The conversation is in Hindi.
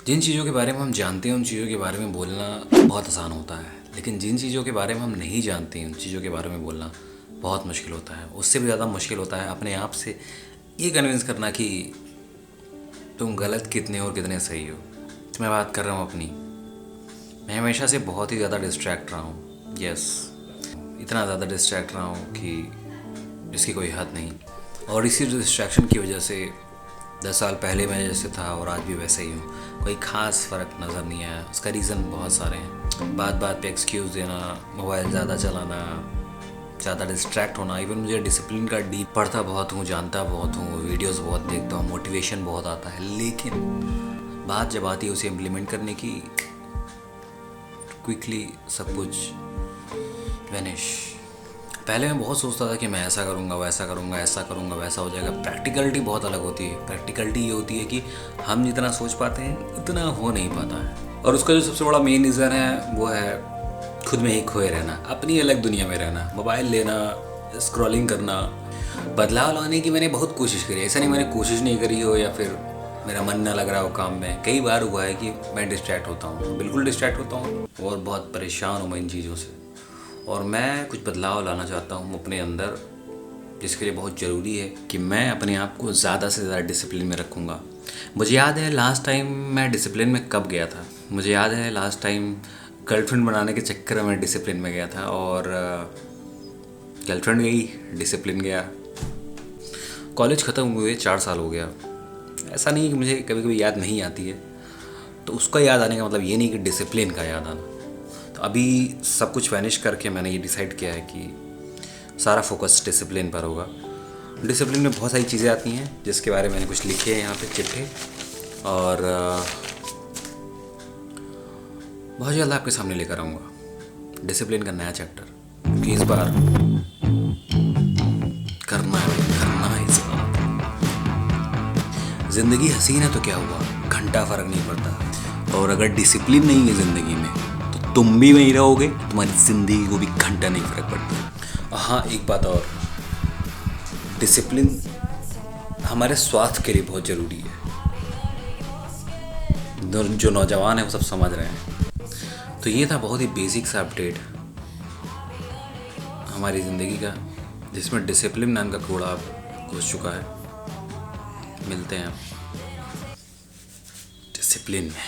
जिन चीज़ों के बारे में हम जानते हैं उन चीज़ों के बारे में बोलना बहुत आसान होता है, लेकिन जिन चीज़ों के बारे में हम नहीं जानते उन चीज़ों के बारे में बोलना बहुत मुश्किल होता है। उससे भी ज़्यादा मुश्किल होता है अपने आप से ये कन्विंस करना कि तुम गलत कितने हो और कितने सही हो। तो मैं बात कर रहा हूँ अपनी। मैं हमेशा से बहुत ही ज़्यादा डिस्ट्रैक्ट रहा हूँ। यस, इतना ज़्यादा डिस्ट्रैक्ट रहा हूँ कि जिसकी कोई हद नहीं। और इसी डिस्ट्रैक्शन की वजह से 10 साल पहले मैं जैसे था और आज भी वैसे ही हूँ। कोई ख़ास फ़र्क नज़र नहीं आया। उसका रीज़न बहुत सारे हैं। बात बात पे एक्सक्यूज़ देना, मोबाइल ज़्यादा चलाना, ज़्यादा डिस्ट्रैक्ट होना। इवन मुझे डिसिप्लिन का डीप पढ़ता बहुत हूँ, जानता बहुत हूँ, वीडियोस बहुत देखता हूँ, मोटिवेशन बहुत आता है, लेकिन बात जब आती है उसे इम्प्लीमेंट करने की, क्विकली सब कुछ वैनिश। पहले मैं बहुत सोचता था कि मैं ऐसा करूँगा, वैसा करूँगा, ऐसा करूँगा, वैसा हो जाएगा। प्रैक्टिकलिटी बहुत अलग होती है। प्रैक्टिकलिटी ये होती है कि हम जितना सोच पाते हैं उतना हो नहीं पाता है। और उसका जो सबसे बड़ा मेन रीज़न है वो है खुद में ही खोए रहना, अपनी अलग दुनिया में रहना, मोबाइल लेना, स्क्रॉलिंग करना। बदलाव लाने की मैंने बहुत कोशिश करी। ऐसा नहीं मैंने कोशिश नहीं करी हो या फिर मेरा मन ना लग रहा हो काम में। कई बार हुआ है कि मैं डिस्ट्रैक्ट होता हूँ, बिल्कुल डिस्ट्रैक्ट होता हूँ और बहुत परेशान हूँ मैं इन चीज़ों से। और मैं कुछ बदलाव लाना चाहता हूँ अपने अंदर, जिसके लिए बहुत ज़रूरी है कि मैं अपने आप को ज़्यादा से ज़्यादा डिसिप्लिन में रखूँगा। मुझे याद है लास्ट टाइम मैं डिसिप्लिन में कब गया था। मुझे याद है लास्ट टाइम गर्लफ्रेंड बनाने के चक्कर में मैं डिसिप्लिन में गया था। और गर्लफ्रेंड गई, डिसिप्लिन गया। कॉलेज ख़त्म हुए 4 साल हो गया। ऐसा नहीं कि मुझे कभी कभी याद नहीं आती है, तो उसका याद आने का मतलब ये नहीं कि डिसिप्लिन का याद आना। तो अभी सब कुछ वैनिश करके मैंने ये डिसाइड किया है कि सारा फोकस डिसिप्लिन पर होगा। डिसिप्लिन में बहुत सारी चीज़ें आती हैं जिसके बारे में मैंने कुछ लिखे हैं यहाँ पे चिट्ठे, और बहुत जल्द आपके सामने लेकर आऊँगा डिसिप्लिन का नया चैप्टर, कि इस बार करना है इस बार। ज़िंदगी हसीन है तो क्या हुआ, घंटा फ़र्क नहीं पड़ता। और अगर डिसिप्लिन नहीं है ज़िंदगी में तो तुम भी वहीं रहोगे, तुम्हारी ज़िंदगी को भी घंटा नहीं फ़र्क पड़ता। हाँ, एक बात और, डिसिप्लिन हमारे स्वास्थ्य के लिए बहुत ज़रूरी है। जो नौजवान है वो सब समझ रहे हैं। तो ये था बहुत ही बेसिक सा अपडेट हमारी ज़िंदगी का, जिसमें डिसिप्लिन नाम का कूड़ा घुस चुका है। मिलते हैं डिसिप्लिन में।